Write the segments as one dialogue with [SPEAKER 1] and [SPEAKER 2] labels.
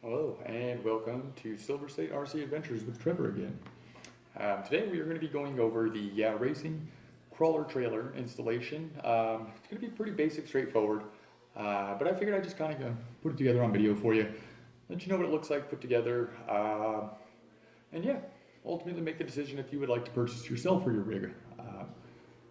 [SPEAKER 1] Hello, and welcome to Silver State RC Adventures with Trevor again. Today we are going to be going over the Yeah Racing crawler trailer installation. It's going to be pretty basic, straightforward, but I figured I'd just kind of put it together on video for you, let you know what it looks like put together, and yeah, ultimately make the decision if you would like to purchase yourself or your rig.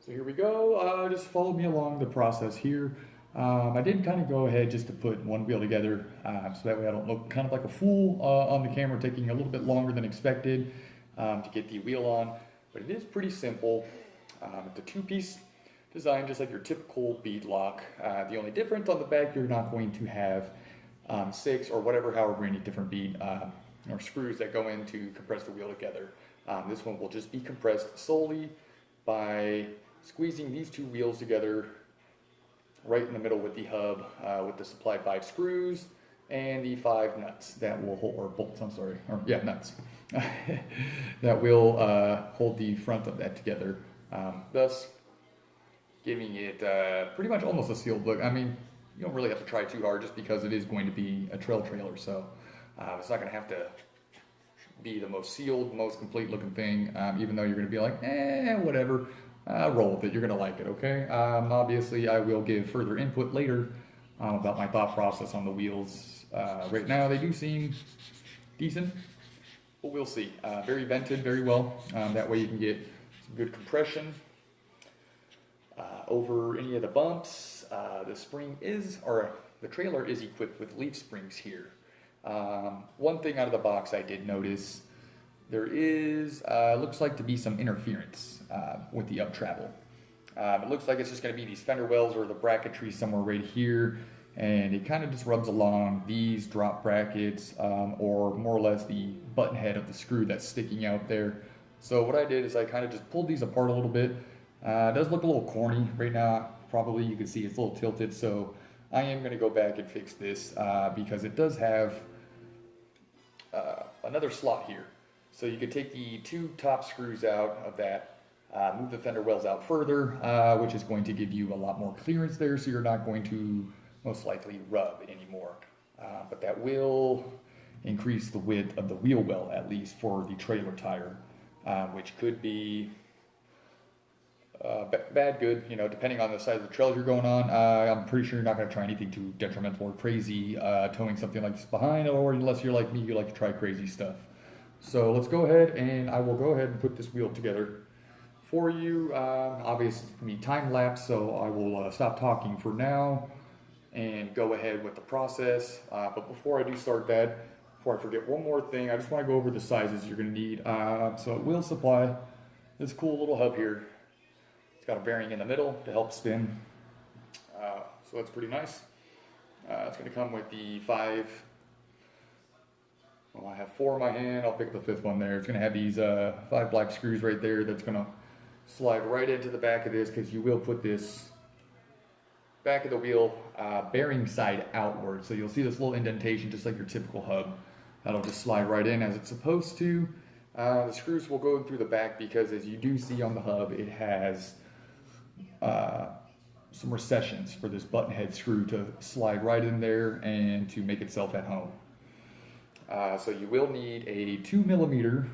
[SPEAKER 1] So here we go. Just follow me along the process here. I did kind of go ahead just to put one wheel together so that way I don't look kind of like a fool on the camera, taking a little bit longer than expected to get the wheel on. But it is pretty simple. It's a two-piece design, just like your typical bead lock. The only difference on the back, you're not going to have 6 or whatever, however many different bead or screws that go in to compress the wheel together. This one will just be compressed solely by squeezing these two wheels together right in the middle with the hub with the supplied 5 screws and the 5 nuts that will hold, or bolts, I'm sorry, or yeah, nuts, that will hold the front of that together, thus giving it pretty much almost a sealed look. I mean, you don't really have to try too hard just because it is going to be a trail trailer, so it's not going to have to be the most sealed, most complete looking thing, even though you're going to be like, whatever. Roll with it. You're going to like it, okay? Obviously, I will give further input later about my thought process on the wheels. Right now, they do seem decent, but we'll see. Very vented, very well. That way you can get some good compression over any of the bumps. The trailer is equipped with leaf springs here. One thing out of the box I did notice, there is, looks like to be some interference with the up travel. It looks like it's just going to be these fender wells or the bracketry somewhere right here, and it kind of just rubs along these drop brackets or more or less the button head of the screw that's sticking out there. So what I did is I kind of just pulled these apart a little bit. It does look a little corny right now. Probably you can see it's a little tilted, so I am going to go back and fix this because it does have another slot here. So you could take the 2 top screws out of that, move the fender wells out further, which is going to give you a lot more clearance there, so you're not going to most likely rub anymore. But that will increase the width of the wheel well, at least for the trailer tire, which could be bad, good, you know, depending on the size of the trails you're going on. I'm pretty sure you're not going to try anything too detrimental or crazy, towing something like this behind, or unless you're like me, you like to try crazy stuff. So let's go ahead, and I will go ahead and put this wheel together for you. Obviously, it's going to be time lapse, so I will stop talking for now and go ahead with the process. But before I do start that, before I forget one more thing, I just want to go over the sizes you're going to need. So it will supply this cool little hub here. It's got a bearing in the middle to help spin, so that's pretty nice. It's going to come with the 5. Well, I have 4 in my hand. I'll pick up the 5th one there. It's going to have these 5 black screws right there. That's going to slide right into the back of this, because you will put this back of the wheel bearing side outward. So you'll see this little indentation just like your typical hub. That'll just slide right in as it's supposed to. The screws will go through the back because, as you do see on the hub, it has some recessions for this button head screw to slide right in there and to make itself at home. So you will need a 2mm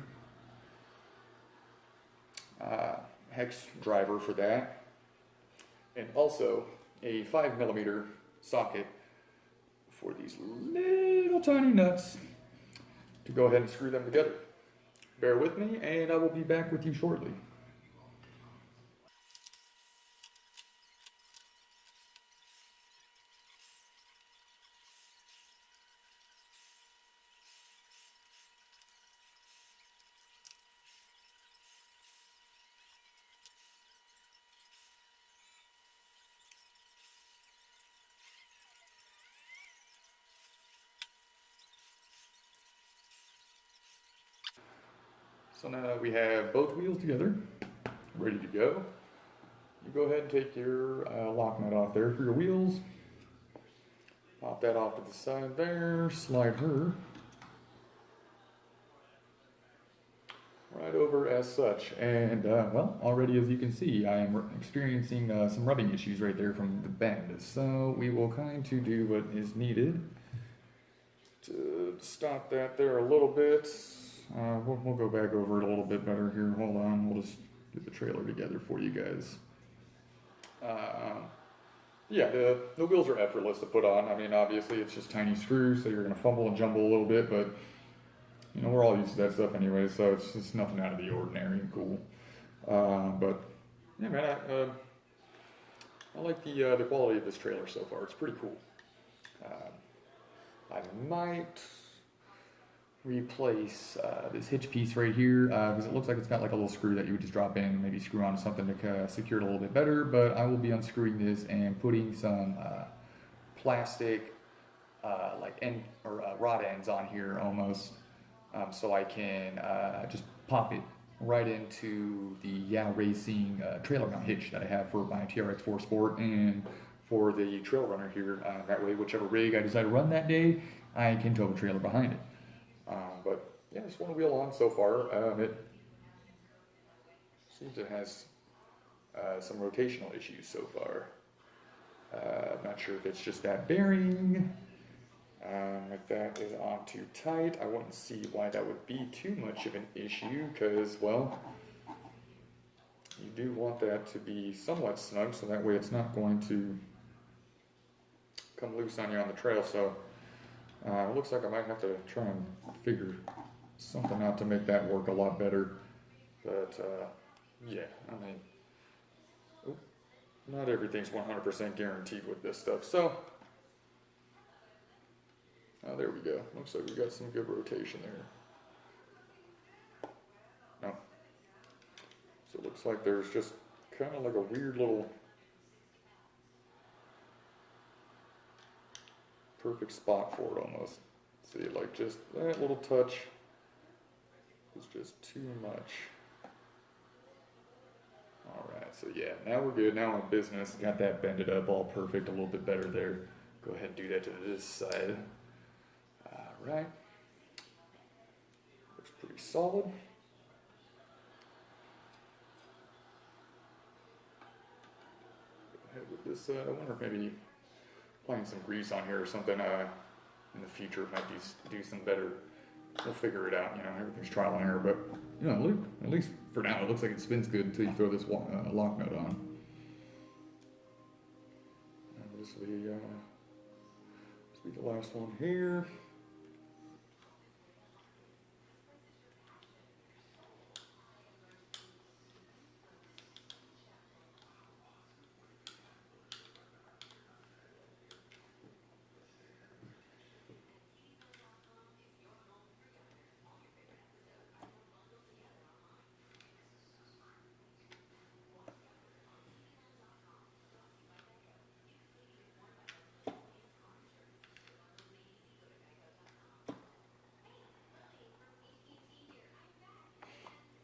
[SPEAKER 1] hex driver for that, and also a 5mm socket for these little tiny nuts to go ahead and screw them together. Bear with me, and I will be back with you shortly. So now that we have both wheels together, ready to go, you go ahead and take your lock nut off there for your wheels. Pop that off to the side there, slide her right over as such. And well, already as you can see, I am experiencing some rubbing issues right there from the bend. So we will kind of do what is needed to stop that there a little bit. We'll go back over it a little bit better here. Hold on, we'll just get the trailer together for you guys. Yeah, the wheels are effortless to put on. I mean, obviously it's just tiny screws, so you're going to fumble and jumble a little bit, but you know, we're all used to that stuff anyway, so it's just nothing out of the ordinary and cool. But yeah, man, I like the quality of this trailer so far. It's pretty cool. I might replace this hitch piece right here because it looks like it's got like a little screw that you would just drop in, maybe screw onto something to secure it a little bit better. But I will be unscrewing this and putting some plastic like end or rod ends on here almost, so I can just pop it right into the Yeah Racing trailer mount hitch that I have for my TRX4 Sport and for the trail runner here. That way, whichever rig I decide to run that day, I can tow the trailer behind it. But yeah, just one wheel on so far. It seems it has some rotational issues so far. I'm not sure if it's just that bearing. If that is on too tight, I wouldn't see why that would be too much of an issue because, well, you do want that to be somewhat snug so that way it's not going to come loose on you on the trail. So it looks like I might have to try and figure something out to make that work a lot better. But yeah, I mean, not everything's 100% guaranteed with this stuff. So there we go. Looks like we got some good rotation there. No. So it looks like there's just kind of like a weird little perfect spot for it almost. See, like just that little touch is just too much. Alright, so yeah, now we're good. Now I'm in business. Got that bended up all perfect, a little bit better there. Go ahead and do that to this side. Alright. Looks pretty solid. Go ahead with this side. I wonder if maybe applying some grease on here or something in the future might do some better. We'll figure it out. You know, everything's trial and error, but you know, at least for now, it looks like it spins good until you throw this lock nut on. And this will be the last one here.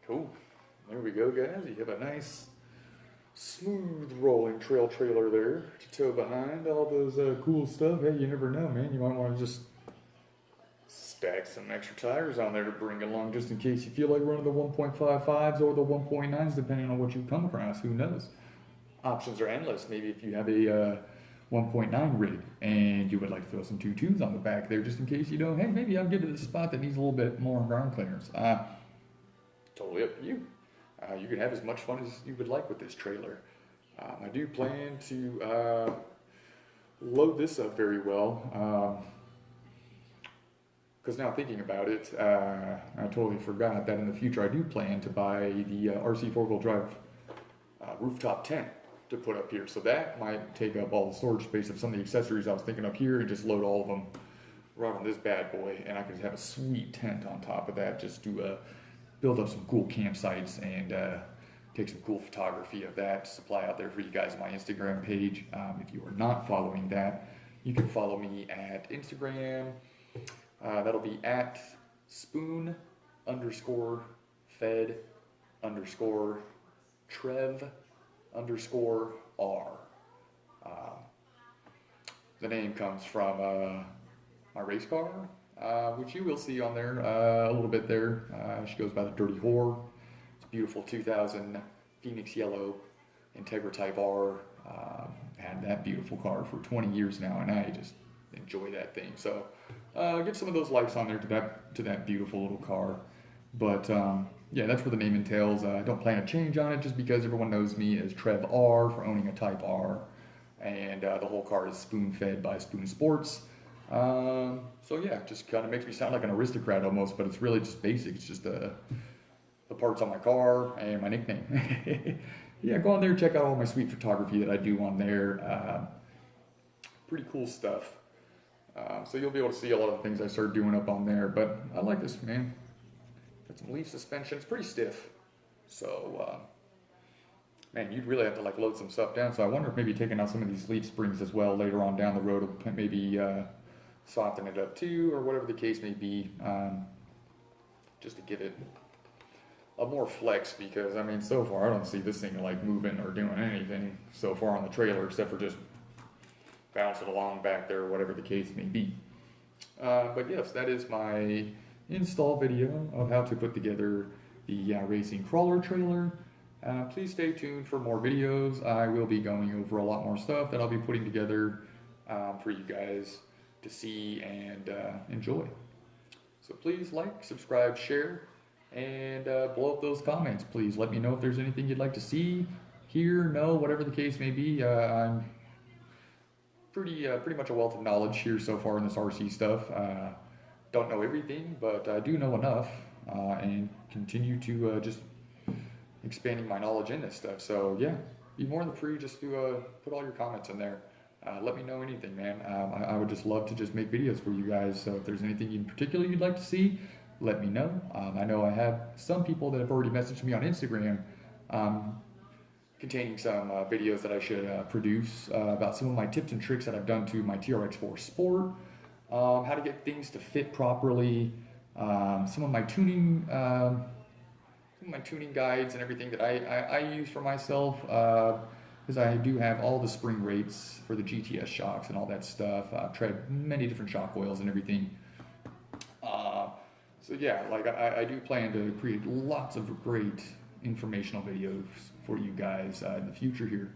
[SPEAKER 1] Cool. There we go, guys. You have a nice, smooth rolling trail trailer there to tow behind all those cool stuff. Hey, you never know, man. You might want to just stack some extra tires on there to bring along just in case you feel like running the 1.55s or the 1.9s, depending on what you come across. Who knows? Options are endless. Maybe if you have a 1.9 rig and you would like to throw some 2.2s on the back there just in case you know, hey, maybe I'll get to this spot that needs a little bit more ground clearance. Totally up to you. You can have as much fun as you would like with this trailer. I do plan to load this up very well. Because now thinking about it, I totally forgot that in the future I do plan to buy the RC 4-wheel drive rooftop tent to put up here. So that might take up all the storage space of some of the accessories I was thinking up here and just load all of them right on this bad boy. And I could have a sweet tent on top of that just to build up some cool campsites and take some cool photography of that to supply out there for you guys on my Instagram page. If you are not following that, you can follow me at Instagram. That'll be at spoon_fed_trev_r. The name comes from my race car, which you will see on there a little bit there. She goes by the Dirty Whore. It's a beautiful 2000 Phoenix Yellow Integra Type R. Had that beautiful car for 20 years now, and I just enjoy that thing. So get some of those lights on there to that beautiful little car. But yeah, that's what the name entails. I don't plan to change on it just because everyone knows me as Trev R for owning a Type R, and the whole car is spoon-fed by Spoon Sports. So yeah, just kind of makes me sound like an aristocrat almost, but it's really just basic. It's just the parts on my car and my nickname. Yeah, go on there, check out all my sweet photography that I do on there. Pretty cool stuff. So you'll be able to see a lot of the things I started doing up on there. But I like this, man. Got some leaf suspension. It's pretty stiff. So, man, you'd really have to like load some stuff down. So I wonder if maybe taking out some of these leaf springs as well later on down the road will maybe soften it up too, or whatever the case may be, just to give it a more flex. Because I mean, so far I don't see this thing like moving or doing anything so far on the trailer except for just bouncing along back there, or whatever the case may be. But yes, that is my install video of how to put together the racing crawler trailer. Please stay tuned for more videos. I will be going over a lot more stuff that I'll be putting together for you guys to see and enjoy. So please like, subscribe, share, and blow up those comments. Please let me know if there's anything you'd like to see, hear, know, whatever the case may be. I'm pretty much a wealth of knowledge here so far in this RC stuff. Don't know everything, but I do know enough, and continue to just expanding my knowledge in this stuff. So yeah, be more than free just to put all your comments in there. Let me know anything, man. I would just love to just make videos for you guys. So if there's anything in particular you'd like to see, let me know. I know I have some people that have already messaged me on Instagram containing some videos that I should produce about some of my tips and tricks that I've done to my TRX4 Sport, how to get things to fit properly, some of my tuning guides and everything that I use for myself, because I do have all the spring rates for the GTS shocks and all that stuff. I've tried many different shock oils and everything. So yeah, like I do plan to create lots of great informational videos for you guys in the future here.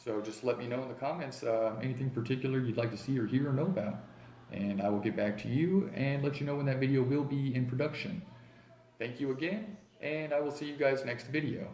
[SPEAKER 1] So just let me know in the comments anything particular you'd like to see or hear or know about, and I will get back to you and let you know when that video will be in production. Thank you again, and I will see you guys next video.